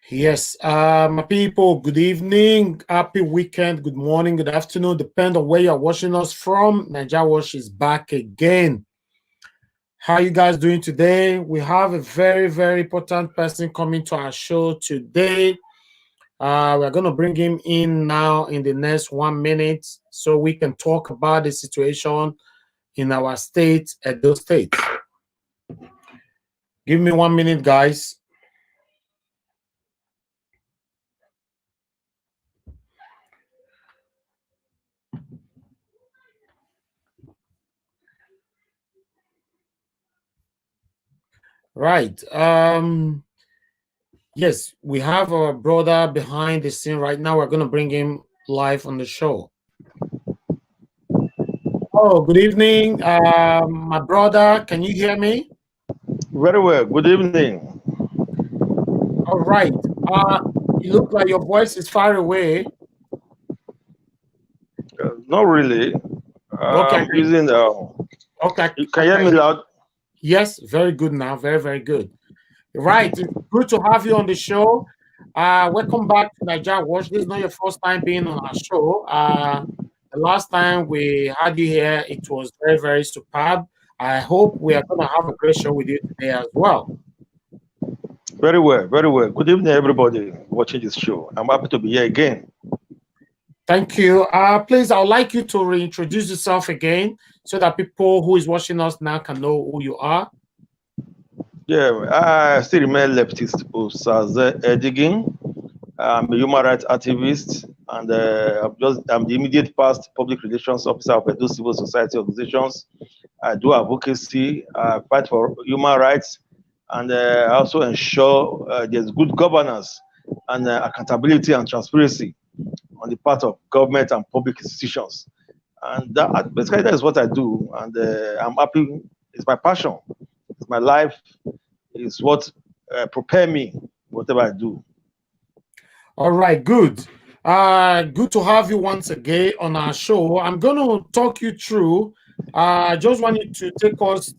Yes, my people, good evening, happy weekend, good morning, good afternoon, depend on where you're watching us from. Naija Wash is back again. How you guys doing today? We have a very, very important person coming to our show today. We're going to bring him in now in the next 1 minute so we can talk about the situation in our state, Edo State. Give me 1 minute, guys. Right. Yes, we have our brother behind the scene right now. We're going to bring him live on the show. Oh, good evening, my brother. Can you hear me? Very well. Good evening. All right. You look like your voice is far away. Not really. Okay. I'm using. Okay. You can hear me loud? Yes, very good now. Very, very good. Right. It's good to have you on the show. Welcome back to Naija Watch. This is not your first time being on our show. The last time we had you here, it was very, very superb. I hope we are going to have a great show with you today as well. Very well. Very well. Good evening, everybody watching this show. I'm happy to be here again. Thank you. Please, I would like you to reintroduce yourself again so that people who is watching us now can know who you are. Yeah, I still remain Leftist Osazee Edigin. I'm a human rights activist, and I'm the immediate past public relations officer of Edo civil society organizations. I do advocacy, I fight for human rights, and I also ensure there's good governance and accountability and transparency on the part of government and public institutions. And basically that is what I do, and I'm happy. It's my passion, it's my life, it's what prepare me, whatever I do. All right, good. Good to have you once again on our show. I'm going to talk you through. I just want you to take us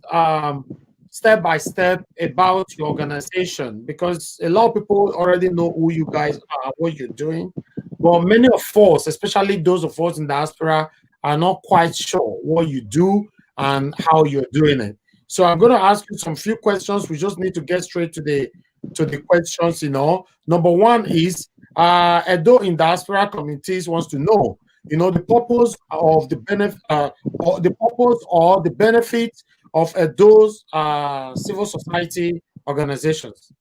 step by step about your organization because a lot of people already know who you guys are, what you're doing. But many of us, especially those of us in diaspora, are not quite sure what you do and how you're doing it. So I'm going to ask you some few questions. We just need to get straight to the questions. Number one is Edo in diaspora communities wants to know, the purpose of the benefit, or the purpose or the benefit of Edo's civil society organizations.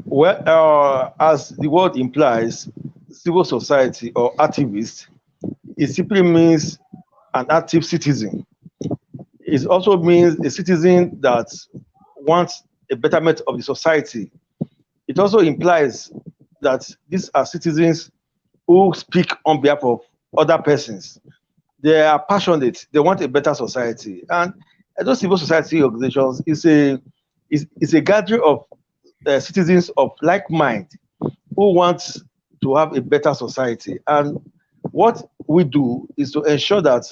Well, as the word implies, civil society or activist, it simply means an active citizen. It also means a citizen that wants a betterment of the society. It also implies that these are citizens who speak on behalf of other persons. They are passionate. They want a better society. And those civil society organizations is a gathering of citizens of like mind who want to have a better society. And what we do is to ensure that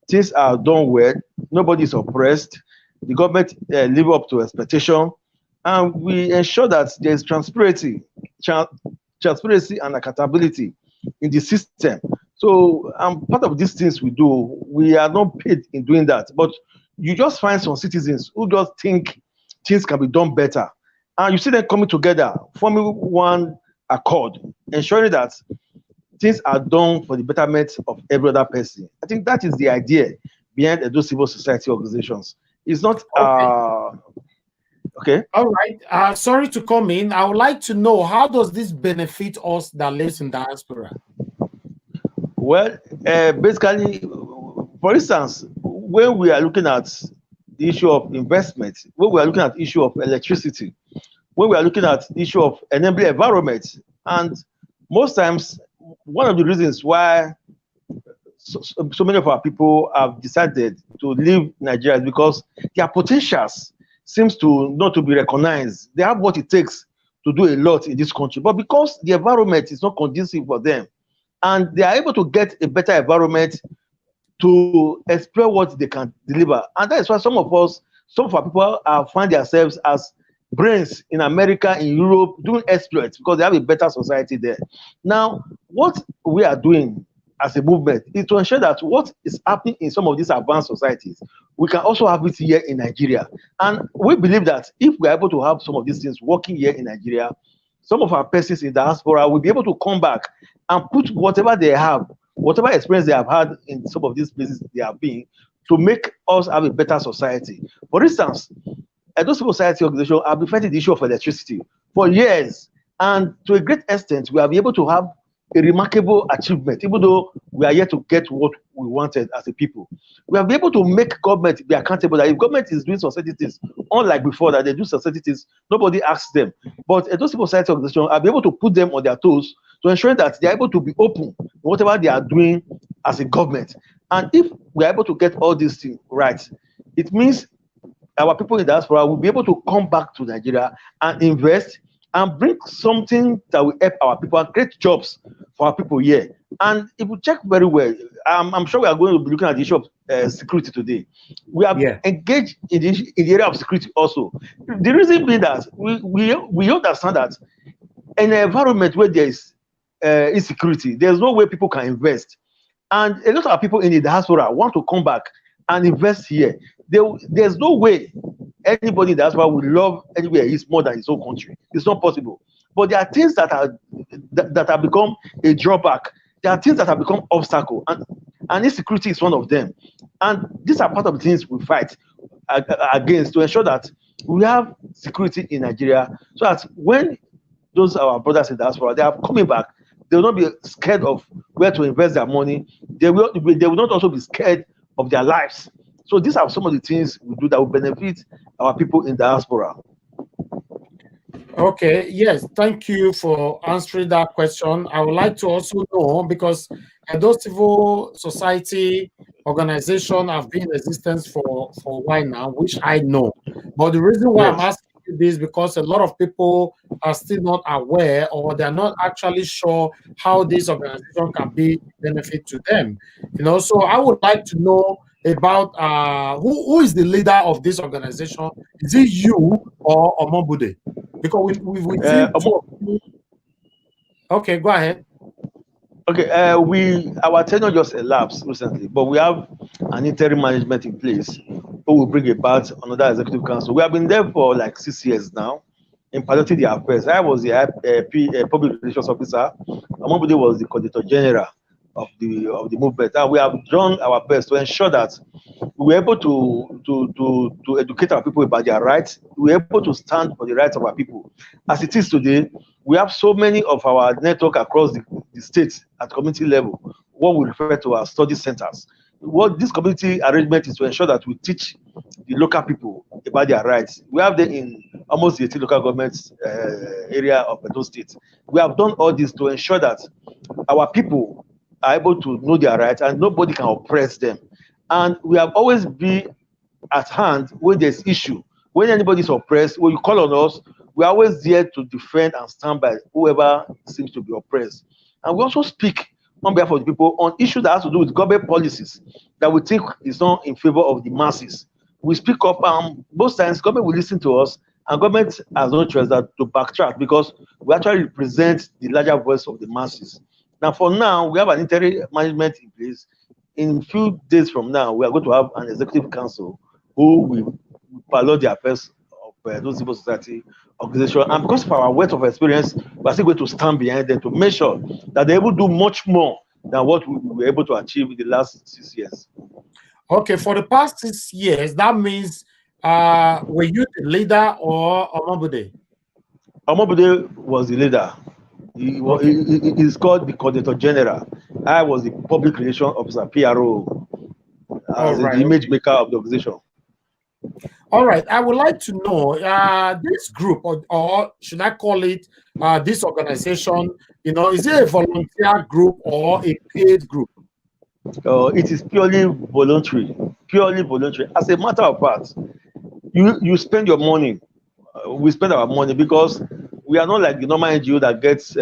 things are done well, nobody is oppressed, the government live up to expectation, and we ensure that there is transparency and accountability in the system. So part of these things we do, we are not paid in doing that, but you just find some citizens who just think things can be done better, and you see them coming together, forming one accord, ensuring that things are done for the betterment of every other person. I think that is the idea behind those civil society organizations. It's not okay. All right. Sorry to come in. I would like to know, how does this benefit us that lives in diaspora? Well, basically, for instance, when we are looking at the issue of investment, when we are looking at the issue of electricity, when we are looking at the issue of enabling environment, and most times, one of the reasons why so many of our people have decided to leave Nigeria is because their potentials seems to not to be recognized. They have what it takes to do a lot in this country, but because the environment is not conducive for them, and they are able to get a better environment to explore what they can deliver. And that is why some of our people find themselves as brains in America, in Europe, doing exploits because they have a better society there. Now, what we are doing as a movement is to ensure that what is happening in some of these advanced societies, we can also have it here in Nigeria. And we believe that if we are able to have some of these things working here in Nigeria, some of our persons in diaspora will be able to come back and put whatever they have, whatever experience they have had in some of these places they have been, to make us have a better society. For instance, Edo Civil Society Organization have been fighting the issue of electricity for years, and to a great extent, we have been able to have a remarkable achievement, even though we are yet to get what we wanted as a people. We have been able to make government be accountable. That if government is doing society things, unlike before that they do society things, nobody asks them. But Edo Civil Society Organization have been able to put them on their toes to ensure that they are able to be open in whatever they are doing as a government. And if we are able to get all these things right, it means our people in diaspora will be able to come back to Nigeria and invest and bring something that will help our people and create jobs for our people here. And if we check very well, I'm sure we are going to be looking at the issue of security today. We have engaged in the area of security also. The reason being that we understand that in an environment where there is insecurity, there's no way people can invest. And a lot of people in the diaspora want to come back and invest here. There's no way anybody in the diaspora will love anywhere he is more than his own country. It's not possible. But there are things that have become a drawback. There are things that have become obstacle, and insecurity is one of them. And these are part of the things we fight against to ensure that we have security in Nigeria, so that when those our brothers in the diaspora they are coming back, they will not be scared of where to invest their money. They will not also be scared of their lives. So these are some of the things we do that will benefit our people in diaspora. Okay, yes, thank you for answering that question. I would like to also know, because those civil society organizations have been in existence for a while now, which I know. But the reason why I'm asking you this is because a lot of people are still not aware, or they're not actually sure how this organization can be benefit to them. So I would like to know about who is the leader of this organization. Is it you or Omobude? Because we okay, go ahead. Okay, our tenure just elapsed recently, but we have an interim management in place who will bring about another executive council. We have been there for like 6 years now in piloting the affairs. I was the public relations officer. Omobude was the coordinator general of the movement, and we have done our best to ensure that we were able to educate our people about their rights. We were able to stand for the rights of our people. As it is today, we have so many of our network across the states at community level, what we refer to as study centers. What this community arrangement is to ensure that we teach the local people about their rights. We have them in almost the 18 local governments area of Edo State. We have done all this to ensure that our people are able to know their rights and nobody can oppress them. And we have always been at hand when there's issue. When anybody is oppressed, when you call on us, we're always there to defend and stand by whoever seems to be oppressed. And we also speak on behalf of the people on issues that has to do with government policies that we think is not in favor of the masses. We speak up, and most times government will listen to us, and government has no choice than to backtrack because we actually represent the larger voice of the masses. Now, for now, we have an interim management in place. In a few days from now, we are going to have an executive council who will pilot the affairs of those civil society organizations. And because of our wealth of experience, we're still going to stand behind them to make sure that they're able to do much more than what we were able to achieve in the last 6 years. Okay, for the past 6 years, that means were you the leader or Omobude? Omobude was the leader. He's called the coordinator general. I was the public relations officer, PRO, as the image maker of the organization. All right, I would like to know this group, or should I call it this organization, is it a volunteer group or a paid group? It is purely voluntary, As a matter of fact, you spend your money, we spend our money because we are not like the normal NGO that gets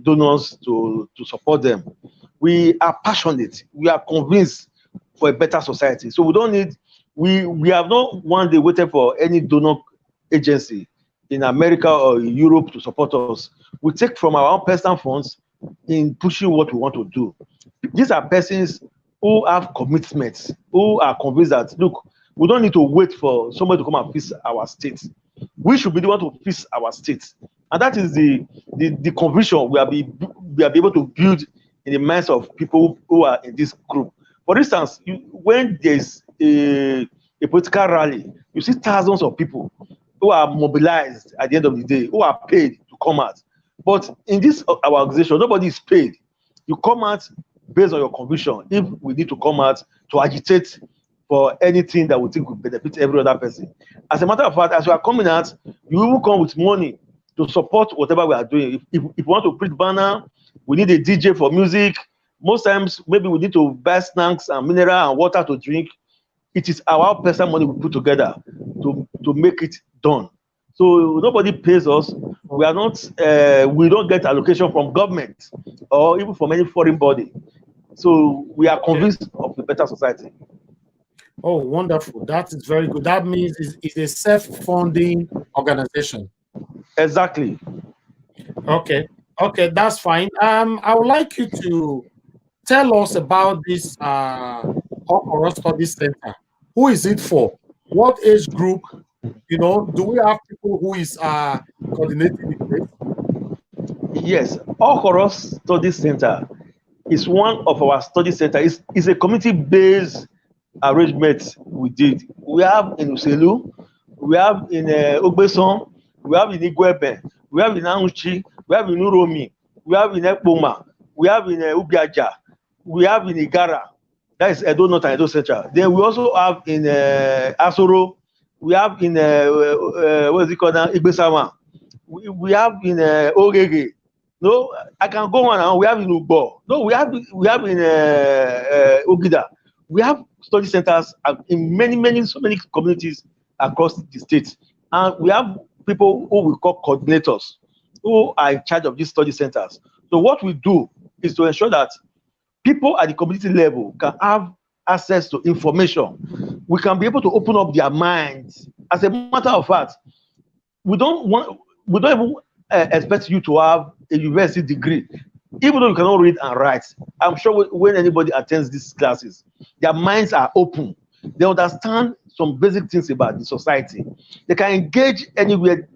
donors to support them. We are passionate. We are convinced for a better society. So we don't need, we have not one day waited for any donor agency in America or in Europe to support us. We take from our own personal funds in pushing what we want to do. These are persons who have commitments, who are convinced that, look, we don't need to wait for somebody to come and fix our state. We should be the one to fix our state. And that is the conviction we are able to build in the minds of people who are in this group. For instance, when there's a political rally, you see thousands of people who are mobilized at the end of the day, who are paid to come out. But in this our organization, nobody is paid. You come out based on your conviction. If we need to come out to agitate for anything that we think will benefit every other person. As a matter of fact, as we are coming out, you will come with money to support whatever we are doing. If we want to print banner, we need a DJ for music. Most times, maybe we need to buy snacks and mineral and water to drink. It is our personal money we put together to make it done. So nobody pays us. We are not. We don't get allocation from government or even from any foreign body. So we are convinced of a better society. Oh, wonderful. That is very good. That means it's a self-funding organization. Exactly. Okay. Okay, that's fine. I would like you to tell us about this Okoro Study Center. Who is it for? What age group? You know, do we have people who is coordinating the place? Yes, Okoro Study Center is one of our study centers. It's a community-based arrangement we did. We have in Uselu, we have in Ogbeson, we have in Igwebe, we have in Anuchi, we have in Uromi, we have in Ekpoma, we have in Ubiaja, we have in Igara, that is Edo North and Edo Central. Then we also have in Asoro, we have in what is it called now, Igbesama, we have in Ogege. No, I can go on now. We have in Ugbo. No, we have in Ogida. We have study centers in so many communities across the state, and we have people who we call coordinators who are in charge of these study centers. So what we do is to ensure that people at the community level can have access to information. We can be able to open up their minds. As a matter of fact, we don't even expect you to have a university degree, even though you cannot read and write. I'm sure when anybody attends these classes, their minds are open. They understand some basic things about the society. They can engage anywhere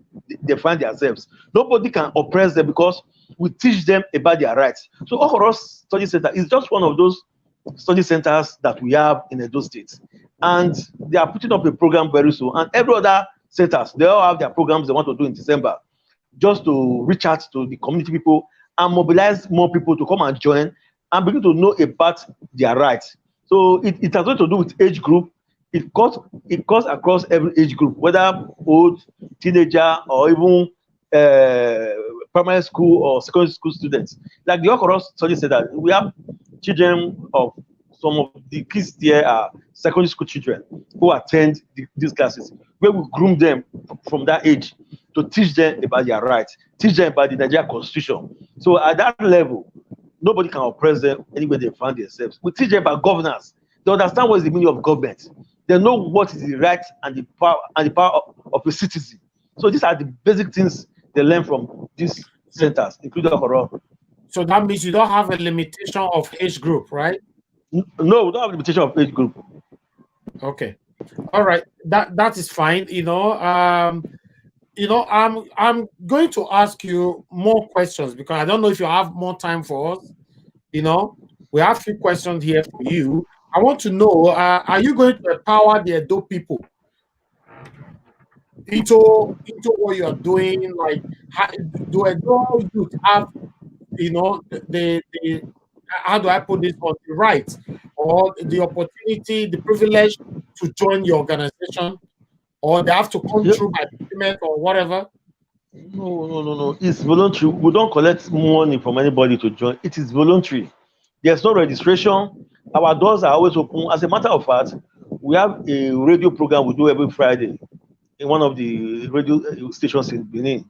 they find themselves. Nobody can oppress them because we teach them about their rights. So Okoro Study Center is just one of those study centers that we have in Edo State. And they are putting up a program very soon. And every other centers, they all have their programs they want to do in December, just to reach out to the community people and mobilize more people to come and join and begin to know about their rights. So it has nothing to do with age group. It cuts across every age group, whether old, teenager, or even primary school or secondary school students. Like the Okoro Study Center, we have children of some of the kids there are secondary school children who attend these classes, where we groom them from that age to teach them about their rights, teach them about the Nigerian Constitution. So at that level, nobody can oppress them anywhere they find themselves. We teach them about governance. They understand what is the meaning of government. They know what is the right and the power of a citizen. So these are the basic things they learn from these centers, including Okoro. So that means you don't have a limitation of age group, right? No, we don't have a limitation of age group. Okay, all right, that is fine. I'm going to ask you more questions because I don't know if you have more time for us. We have a few questions here for you. I want to know: are you going to empower the Edo people into what you are doing? Like, do Edo youth have, the how do I put this, on the right or the opportunity, the privilege to join your organization, or they have to come through by payment or whatever? No. It's voluntary. We don't collect money from anybody to join. It is voluntary. There's no registration. Our doors are always open. As a matter of fact, we have a radio program we do every Friday in one of the radio stations in Benin,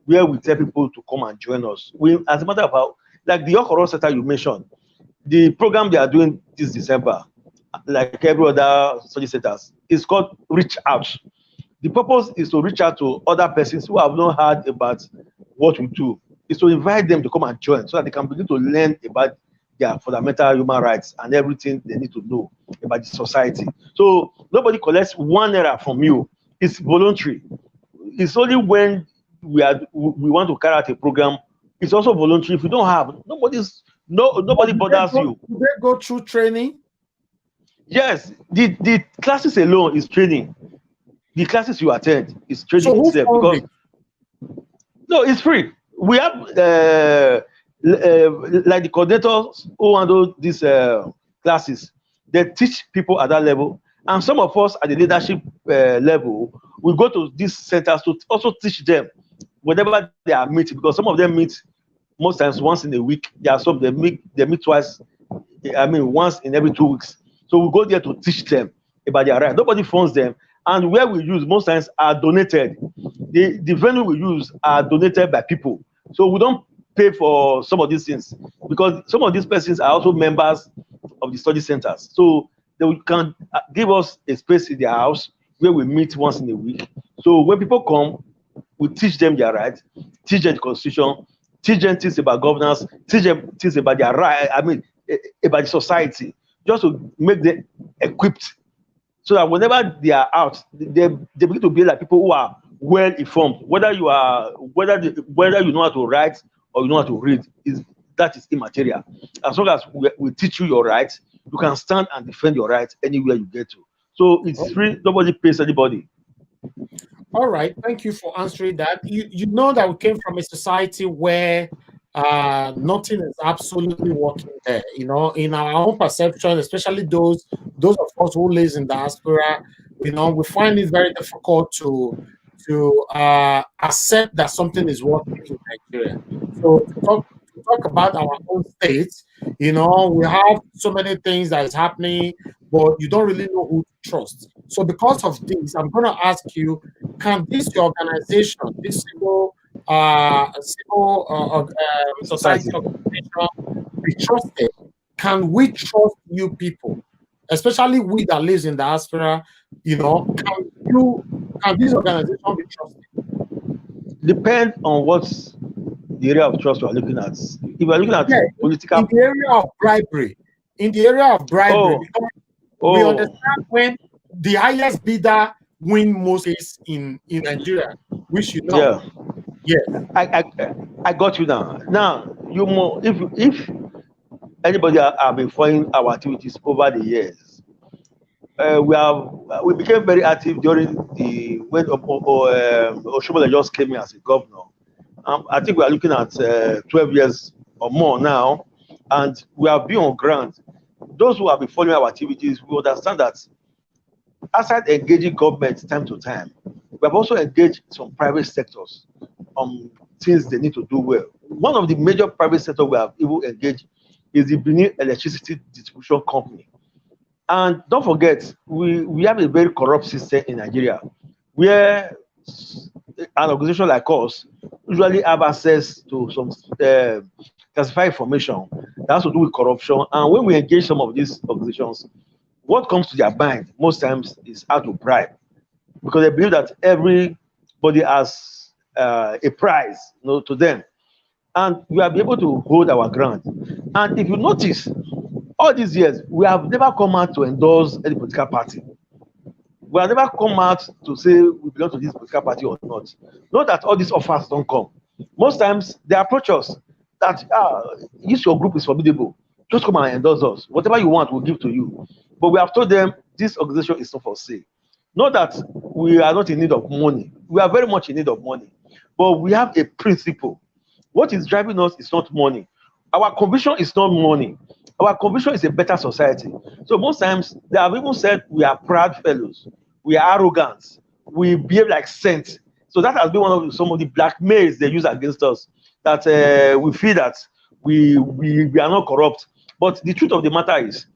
where we tell people to come and join us. As a matter of fact, like the Okoro Center you mentioned, the program they are doing this December, like every other study centers, is called Reach Out. The purpose is to reach out to other persons who have not heard about what we do. Is to invite them to come and join so that they can begin to learn about their fundamental human rights and everything they need to know about the society. So nobody collects 1 naira from you. It's voluntary. It's only when we want to carry out a program. It's also voluntary. If you don't have, nobody bothers you. Do they go through training? Yes, the classes alone is training. The classes you attend is training So who itself, funds because it? no, it's free. We have like the coordinators who handle these classes. They teach people at that level, and some of us at the leadership level, we go to these centers to also teach them whenever they are meeting, because some of them meet most times once in a week. There are some they meet twice. I mean, once in every 2 weeks. So we go there to teach them about their rights. Nobody funds them, and where we use most times are donated. The venue we use are donated by people, so we don't pay for some of these things, because some of these persons are also members of the study centers. So they can give us a space in their house where we meet once in a week. So when people come, we teach them their rights, teach them the constitution, teach them things about governance, teach them things about their right. I mean, about the society, just to make them equipped, so that whenever they are out, they begin to be like people who are well informed. Whether you know how to write or you know how to read, that is immaterial. As long as we teach you your rights, you can stand and defend your rights anywhere you get to. So it's free. Nobody pays anybody. All right, thank you for answering that. You know that we came from a society where nothing is absolutely working there. You know, in our own perception, especially those of us who live in diaspora, you know, we find it very difficult to accept that something is working in Nigeria. So to talk about our own state, you know, we have so many things that is happening, but you don't really know who to trust. So because of this, I'm going to ask you, can this your organization, this society Society. organization, be trusted? Can we trust you people, especially we that lives in diaspora? You know, can this organization be trusted? Depend on what the area of trust we are looking at. If we are looking at Yeah, in political, the area of bribery, oh, because we oh, understand when the highest bidder win most cases in Nigeria, which you know. yeah, Yes. I got you now. Now you more if anybody have been following our activities over the years, we became very active during the when Oshomole just came in as a governor. I think we are looking at 12 years or more now, and we have been on ground. Those who have been following our activities, we understand that aside engaging government time to time, we have also engaged some private sectors on things they need to do well. One of the major private sectors we have even engaged is the Benin Electricity Distribution Company. And don't forget, we have a very corrupt system in Nigeria, where an organization like us usually have access to some classified information that has to do with corruption. And when we engage some of these organizations, what comes to their mind most times is how to bribe, because they believe that everybody has a prize, to them, and we have been able to hold our ground. And if you notice, all these years we have never come out to endorse any political party. We have never come out to say we belong to this political party or not. Not that all these offers don't come. Most times they approach us that this your group is formidable. Just come and endorse us. Whatever you want, we'll give to you. But we have told them this organization is not for sale. Not that we are not in need of money. We are very much in need of money. But we have a principle. What is driving us is not money. Our conviction is not money. Our conviction is a better society. So most times they have even said we are proud fellows, we are arrogant, we behave like saints. So that has been one of some of the blackmails they use against us. That we feel that we are not corrupt. But the truth of the matter is,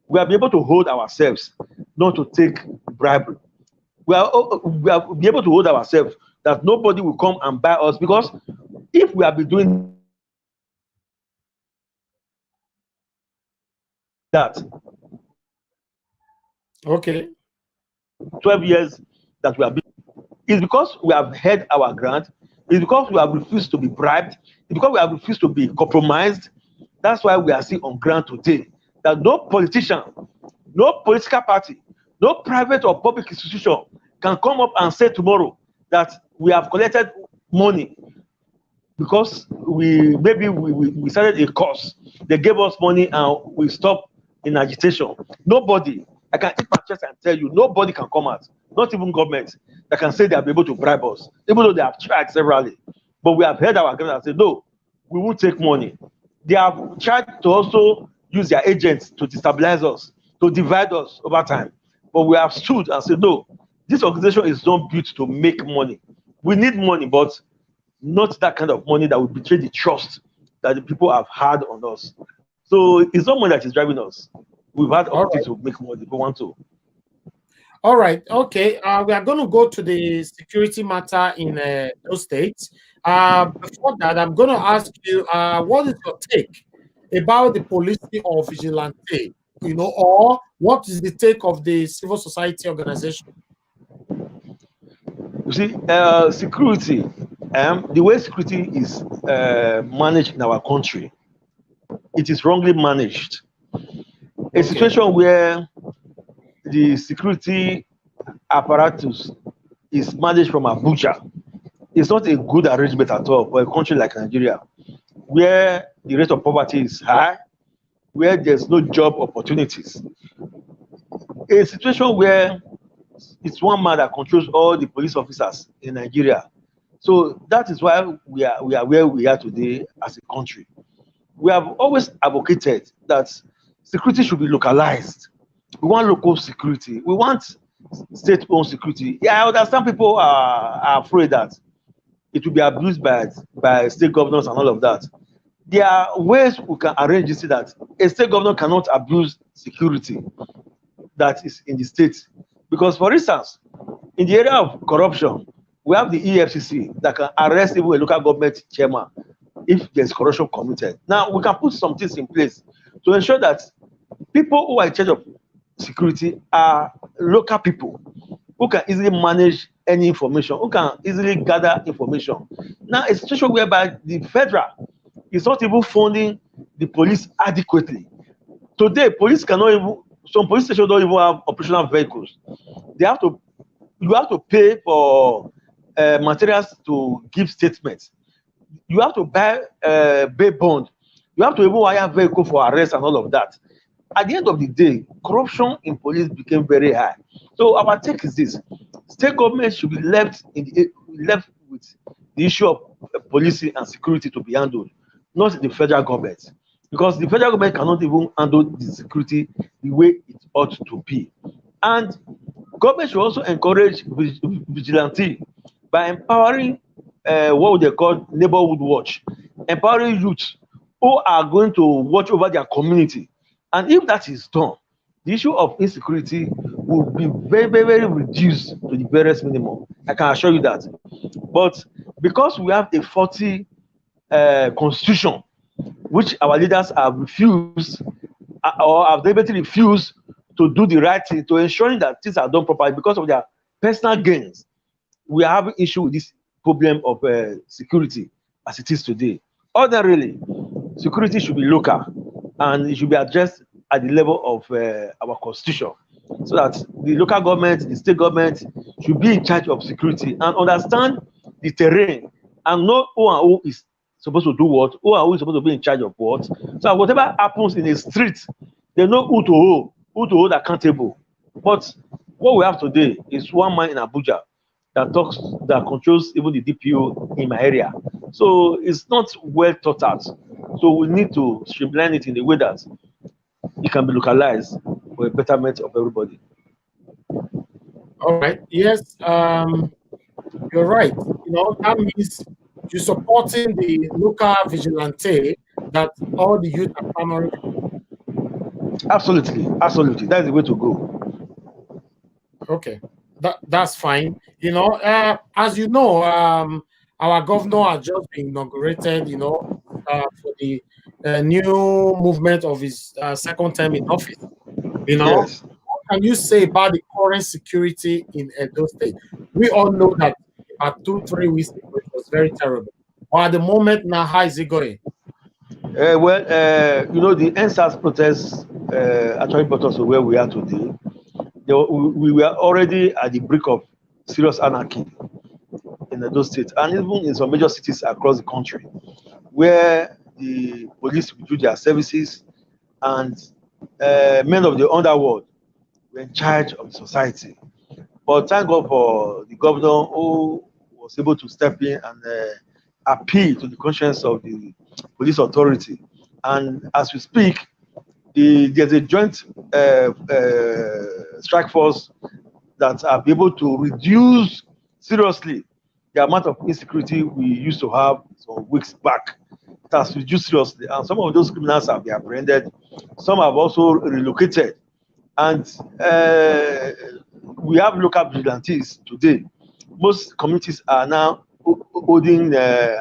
we are able to hold ourselves, not to take bribery. We are be able to hold ourselves that nobody will come and buy us, because if we have been doing that Okay. 12 years that we have been. It's because we have held our ground. It's because we have refused to be bribed. It's because we have refused to be compromised. That's why we are still on ground today. That no politician, no political party, no private or public institution can come up and say tomorrow that we have collected money because we started a cause. They gave us money and we stopped in agitation. Nobody, I can hit my chest and tell you, nobody can come out, not even government, that can say they have been able to bribe us, even though they have tried severally. But we have heard our government and said, no, we won't take money. They have tried to also use their agents to destabilize us, to divide us over time. But we have stood and said, no, this organization is not built to make money. We need money, but not that kind of money that will betray the trust that the people have had on us. So it's not money that is driving us. We've had opportunity to make money if we want to. All right. Okay. We are going to go to the security matter in those states. Before that, I'm going to ask you, what is your take about the policing of vigilante? Or what is the take of the civil society organization? You see, security, the way security is managed in our country, it is wrongly managed. A situation where the security apparatus is managed from Abuja is not a good arrangement at all for a country like Nigeria, where the rate of poverty is high, where there's no job opportunities. A situation where it's one man that controls all the police officers in Nigeria. So that is why we are where we are today as a country. We have always advocated that security should be localized. We want local security. We want state-owned security. Yeah, I understand people are afraid that it will be abused by state governors and all of that. There are ways we can arrange this so that a state governor cannot abuse security that is in the state. Because, for instance, in the area of corruption, we have the EFCC that can arrest even a local government chairman if there's corruption committed. Now, we can put some things in place to ensure that people who are in charge of security are local people who can easily manage any information, who can easily gather information. Now, a situation whereby the federal is not even funding the police adequately. Today, police cannot even, some police stations don't even have operational vehicles. You have to pay for materials to give statements. You have to buy bail bond. You have to even hire vehicle for arrest and all of that. At the end of the day, corruption in police became very high. So our take is this: state government should be left with the issue of policing and security to be handled, not the federal government, because the federal government cannot even handle the security the way it ought to be. And government should also encourage vigilante by empowering what they call neighborhood watch, empowering youth who are going to watch over their community. And if that is done, the issue of insecurity will be very, very, very reduced to the barest minimum. I can assure you that. But because we have a faulty constitution, which our leaders have refused or have deliberately refused to do the right thing, to ensuring that things are done properly because of their personal gains, we are having issue with this problem of security as it is today. Ordinarily, security should be local and it should be addressed at the level of our constitution, so that the local government, the state government should be in charge of security and understand the terrain and know who and who is supposed to do what, who and who is supposed to be in charge of what. So whatever happens in a street, they know who to hold accountable. But what we have today is one man in Abuja that controls even the DPO in my area. So it's not well thought out. So we need to streamline it in a way that it can be localized for a betterment of everybody. All right. Yes, you're right. That means you're supporting the local vigilante that all the youth are clamoring for. Absolutely, absolutely. That's the way to go. Okay, that's fine. As you know, our governor has just been inaugurated. For the new movement of his second term in office. Yes. can you say about the current security in Edo State? We all know that about 2-3 weeks ago it was very terrible. But at the moment now, how is it going? The NSAS protests actually brought us to where we are today. We were already at the brink of serious anarchy in those states, and even in some major cities across the country, where the police withdrew their services and men of the underworld were in charge of the society. But thank God for the governor who was able to step in and appeal to the conscience of the police authority. And as we speak, there's a joint strike force that are able to reduce seriously the amount of insecurity we used to have some weeks back. It has reduced seriously, and some of those criminals have been apprehended. Some have also relocated, and we have local vigilantes today. Most communities are now holding,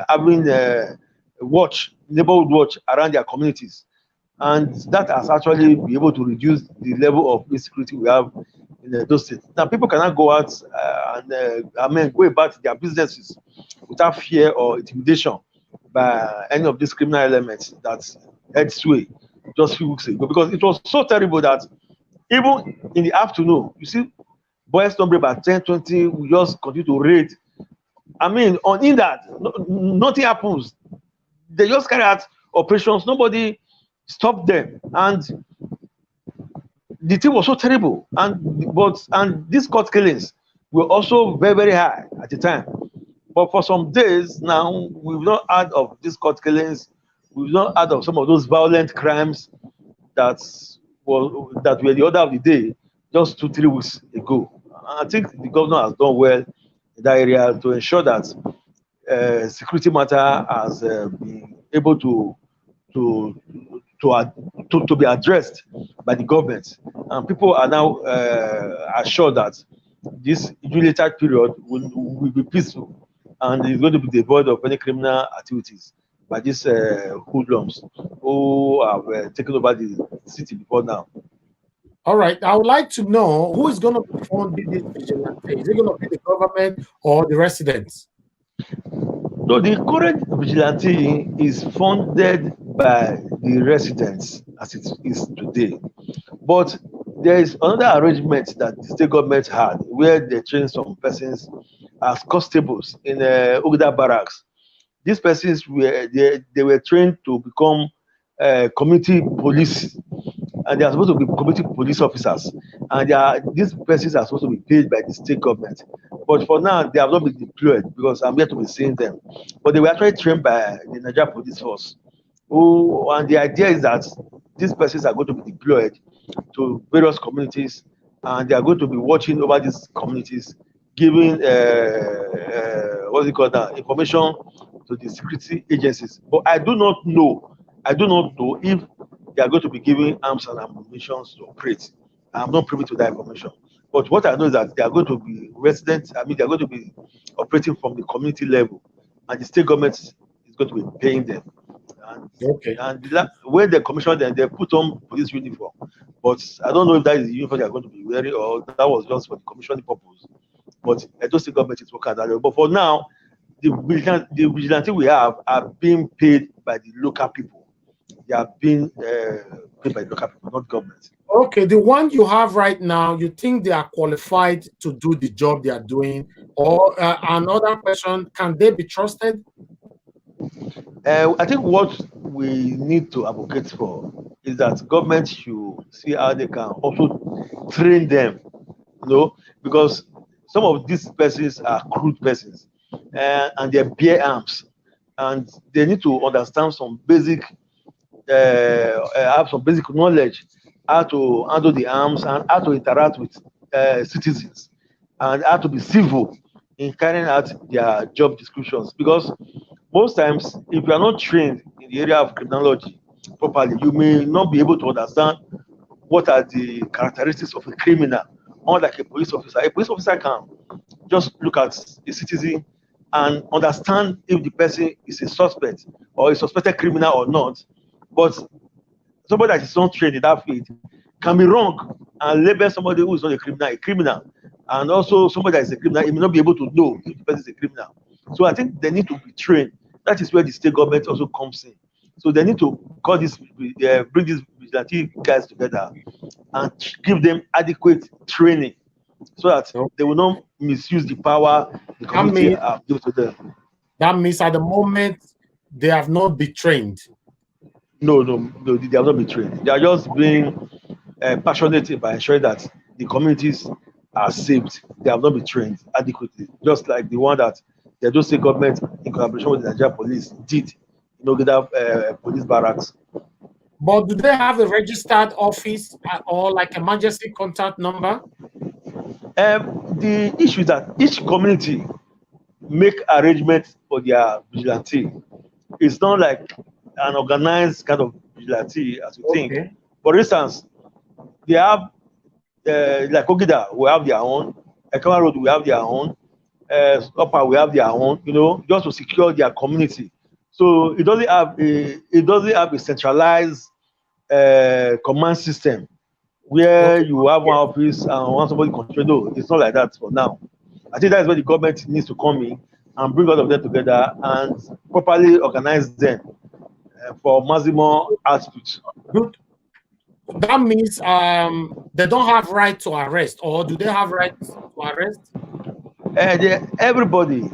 having neighborhood watch around their communities, and that has actually been able to reduce the level of insecurity we have in those states. Now, people cannot go out go about their businesses without fear or intimidation by any of these criminal elements that had sway just a few weeks ago, because it was so terrible that even in the afternoon, you see boys number about 10, 20, we just continue to raid. I mean, in that, nothing happens. They just carry out operations. Nobody stopped them, and the thing was so terrible. And these court killings were also very, very high at the time. But for some days now, we've not heard of these court killings. We've not heard of some of those violent crimes that were the order of the day just 2-3 weeks ago. I think the governor has done well in that area to ensure that security matter has been able to be addressed by the government, and people are now assured that this related period will be peaceful and is going to be devoid of any criminal activities by these hoodlums who have taken over the city before now. All right. I would like to know who is going to be funding this vigilante. Is it going to be the government or the residents? No, the current vigilante is funded by the residents as it is today. But there is another arrangement that the state government had where they trained some persons as constables in Ugda Barracks. These persons were trained to become community police, and they are supposed to be community police officers, and these persons are supposed to be paid by the state government. But for now, they have not been deployed because I'm yet to be seeing them. But they were actually trained by the Naija Police Force. And the idea is that these persons are going to be deployed to various communities, and they are going to be watching over these communities, giving information to the security agencies. But I do not know if they are going to be giving arms and ammunition to operate. I'm not privy to that information. But what I know is that they are going to be residents. I mean, they are going to be operating from the community level, and the state government is going to be paying them. And when they commission them, they put on police uniform. But I don't know if that is the uniform they are going to be wearing or that was just for the commissioning purpose. But I don't think government is working at that level. But for now, the vigilante we have are being paid by the local people. They are being paid by the local people, not government. Okay, the one you have right now, you think they are qualified to do the job they are doing? Or another question, can they be trusted? I think what we need to advocate for is that government should see how they can also train them, because some of these persons are crude persons and they bear arms, and they need to understand some basic, have some basic knowledge how to handle the arms and how to interact with citizens and how to be civil in carrying out their job descriptions. Because most times, if you are not trained in the area of criminology properly, you may not be able to understand what are the characteristics of a criminal, unlike a police officer. A police officer can just look at a citizen and understand if the person is a suspect or a suspected criminal or not. But somebody that is not trained in that field can be wrong and label somebody who is not a criminal, and also somebody that is a criminal, he may not be able to know if the person is a criminal. So I think they need to be trained. That is where the state government also comes in. So they need to call this, bring these vigilante guys together and give them adequate training so that they will not misuse the power the community have given to them. That means at the moment they have not been trained. No, they have not been trained. They are just being passionate by ensuring that the communities are saved. They have not been trained adequately, just like the one that the Edo State government, in collaboration with the Naija police, did in Ogida police barracks. But do they have a registered office or like emergency contact number? The issue is that each community make arrangements for their vigilante. It's not like an organized kind of vigilante as you think. For instance, they have like Ogida, we have their own. Ekama Road, we have their own. Upper, we have their own. You know, just to secure their community. So it doesn't have a centralized command system where you have one office and one somebody control. No, it's not like that for now. I think that's where the government needs to come in and bring all of them together and properly organize them for maximum output. Good. That means they don't have right to arrest, or do they have right to arrest? Everybody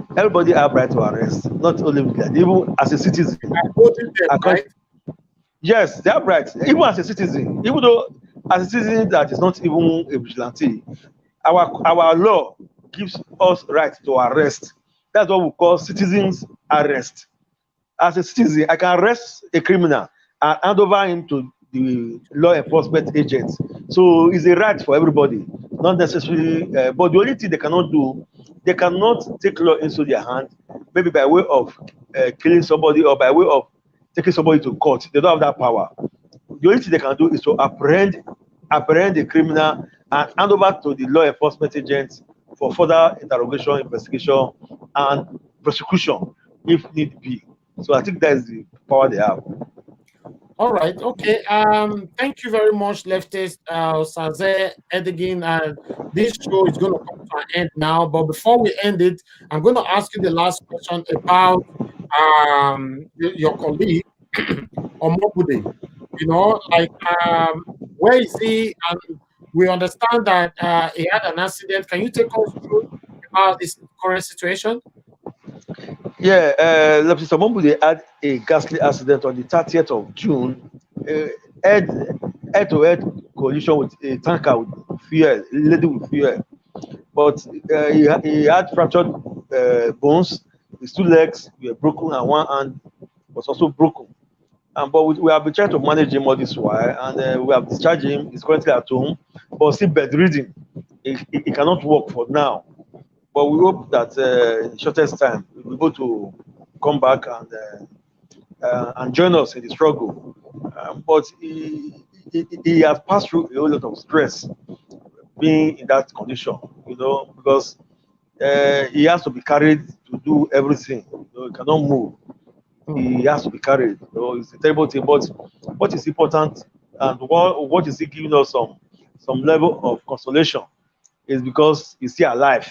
have right to arrest, not only that, even as a citizen. Right? Yes, they have right. Even as a citizen, even though as a citizen that is not even a vigilante, our law gives us right to arrest. That's what we call citizens arrest. As a citizen, I can arrest a criminal and hand over him to the law enforcement agents. So it's a right for everybody, not necessarily. But the only thing they cannot do, they cannot take law into their hand, maybe by way of killing somebody or by way of taking somebody to court. They don't have that power. The only thing they can do is to apprehend the criminal and hand over to the law enforcement agents for further interrogation, investigation, and prosecution if need be. So I think that is the power they have. All right. Okay. Thank you very much, Leftist Osazee Edigin. This show is going to come to an end now. But before we end it, I'm going to ask you the last question about your colleague, Omobude. You know, like where is he? And we understand that he had an accident. Can you take us through about this current situation? Yeah, Leftist Omobude had a ghastly accident on the 30th of June. Head-to-head collision with a tanker with fuel, laden with fuel. But he had fractured bones. His two legs were broken and one hand was also broken. But we have been trying to manage him all this while, and we have discharged him. He's currently at home, but still bedridden. He cannot walk for now. But we hope that in the shortest time we'll be able to come back and join us in the struggle. But he has passed through a whole lot of stress being in that condition, you know, because he has to be carried to do everything. You know, he cannot move. He has to be carried. You know, it's a terrible thing. But what is important and what is it giving us some level of consolation is because he's still alive.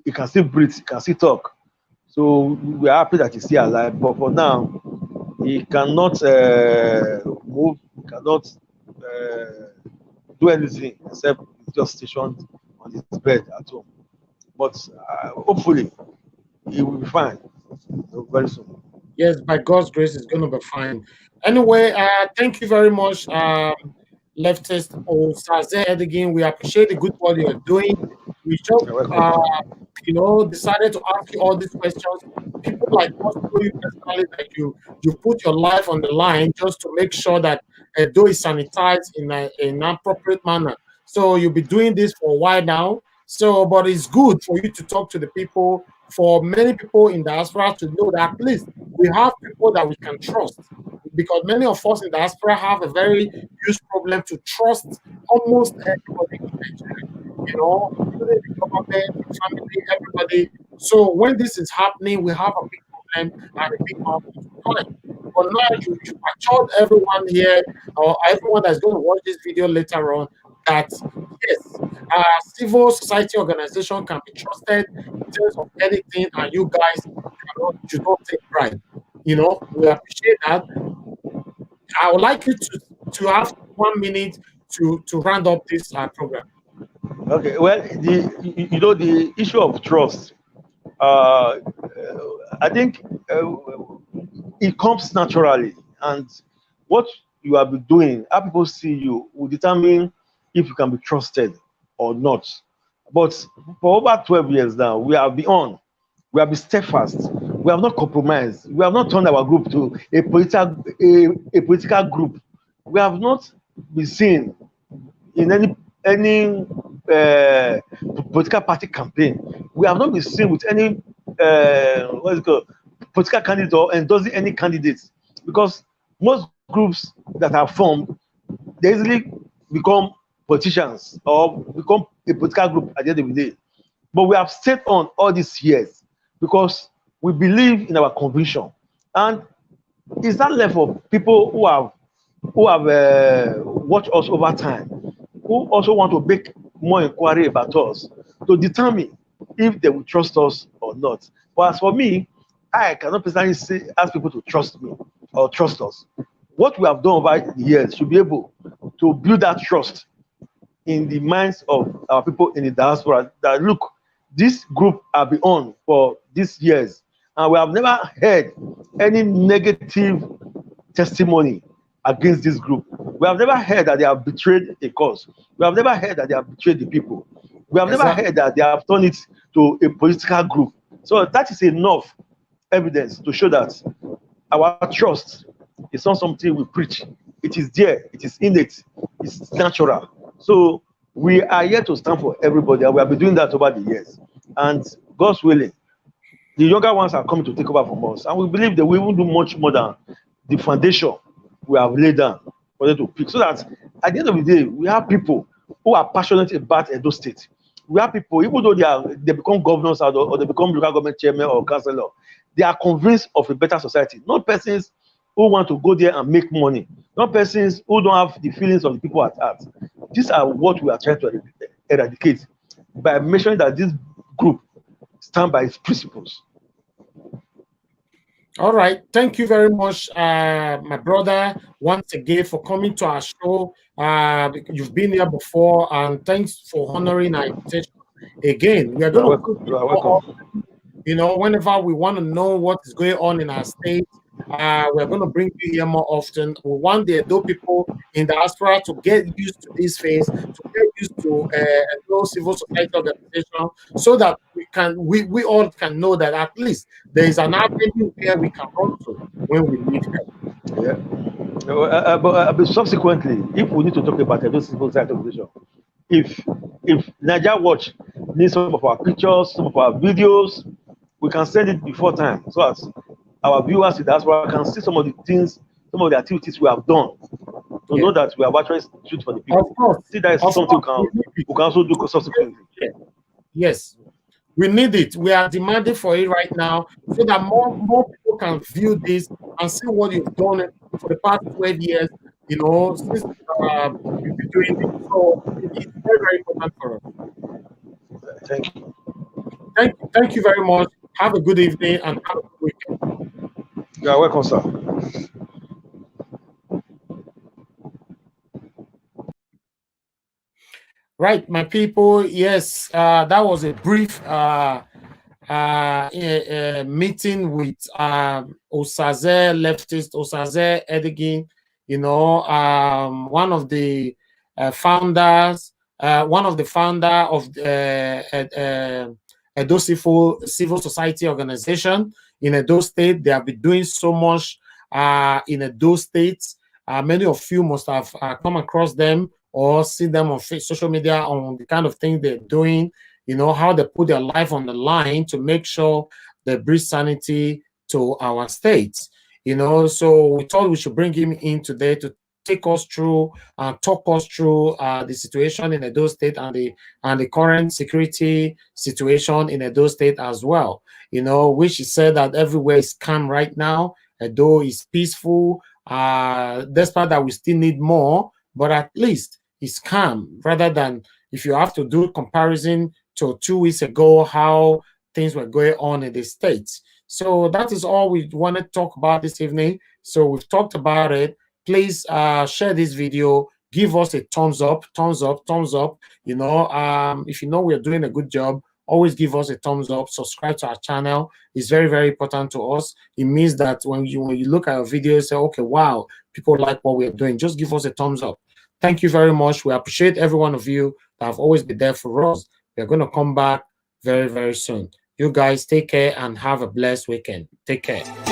He can still breathe. He can still talk. So we are happy that he's still alive. But for now, he cannot move. He cannot do anything except just stationed on his bed at home. But hopefully, he will be fine very soon. Yes, by God's grace, it's going to be fine. Anyway, thank you very much, Leftist Osazee Edigin. We appreciate the good work you're doing. We just, you know, decided to ask you all these questions. People like us know you personally, like you put your life on the line just to make sure that Edo is sanitized in an appropriate manner. So you'll be doing this for a while now. So, but it's good for you to talk to the people, for many people in diaspora to know that at least we have people that we can trust. Because many of us in diaspora have a very huge problem to trust almost everybody in Nigeria. You know, the government, the family, everybody. So when this is happening, we have a big problem them at a big moment in time. But now you assured everyone here, or everyone that's going to watch this video later on, that yes, civil society organization can be trusted in terms of anything, and you guys should not take pride. You know, we appreciate that. I would like you to have 1 minute to round up this program. Okay. Well, the issue of trust. Uh, I think it comes naturally, and what you have been doing, how people see you, will determine if you can be trusted or not. But for over 12 years now, we have been on. We have been steadfast. We have not compromised. We have not turned our group to a political group. We have not been seen in any political party campaign. We have not been seen with any what is it called, political candidate or endorsing any candidates, because most groups that are formed, they easily become politicians or become a political group at the end of the day. But we have stayed on all these years because we believe in our conviction, and it's that level of people who have watched us over time, who also want to make more inquiry about us to determine if they will trust us or not. But as for me, I cannot personally ask people to trust me or trust us. What we have done over the years should be able to build that trust in the minds of our people in the diaspora, that look, this group have been on for these years, and we have never heard any negative testimony against this group. We have never heard that they have betrayed a cause. We have never heard that they have betrayed the people. We have never heard that they have turned it to a political group. So that is enough evidence to show that our trust is not something we preach. It is there. It is innate. It's natural. So we are here to stand for everybody, and we have been doing that over the years. And God's willing, the younger ones are coming to take over from us, and we believe that we will do much more than the foundation we have laid down for them to pick. So that at the end of the day, we have people who are passionate about Edo State. We have people, even though they become governors or they become local government chairman or councillor, they are convinced of a better society. Not persons who want to go there and make money. Not persons who don't have the feelings of the people at heart. These are what we are trying to eradicate by mentioning that this group stand by its principles. All right. Thank you very much, my brother, once again for coming to our show. You've been here before, and thanks for honoring our invitation. Again, we are going to, you know, whenever we want to know what is going on in our state, we're going to bring you here more often. We want the Edo people in diaspora to get used to this phase, to get used to Edo civil society organization, so that we all can know that at least there is an avenue where we can run to when we need help. Yeah. But subsequently, if we need to talk about Edo civil society organization, if Naija Watch needs some of our pictures, some of our videos, we can send it before time, so as our viewers in diaspora can see some of the things, some of the activities we have done, to know that we have actually stood for the people. Of course. See, that is something we can also do subsequently. Yes, we need it. We are demanding for it right now, so that more people can view this and see what you've done for the past 12 years. You know, since you've been doing it. So it's very, very important for us. Thank you. Thank you very much. Have a good evening and have a good weekend. You are welcome, sir. Right, my people. Yes, that was a brief meeting with Leftist Osazee Edigin. You know, one of the founders, of Edo Civil Society Organization in Edo State. They have been doing so much in Edo State. Many of you must have come across them or see them on social media on the kind of thing they're doing, you know, how they put their life on the line to make sure they bring sanity to our states, you know. So we thought we should bring him in today to take us through and talk us through the situation in Edo State and the current security situation in Edo State as well. You know, which is said that everywhere is calm right now. Edo is peaceful. Despite that, we still need more, but at least it's calm rather than if you have to do comparison to 2 weeks ago, how things were going on in the States. So that is all we want to talk about this evening. So we've talked about it. Please share this video. Give us a thumbs up, thumbs up, thumbs up. You know, if you know we're doing a good job, always give us a thumbs up. Subscribe to our channel. It's very, very important to us. It means that when you look at our video, say, okay, wow, people like what we're doing. Just give us a thumbs up. Thank you very much. We appreciate every one of you that have always been there for us. We're going to come back very, very soon. You guys take care and have a blessed weekend. Take care.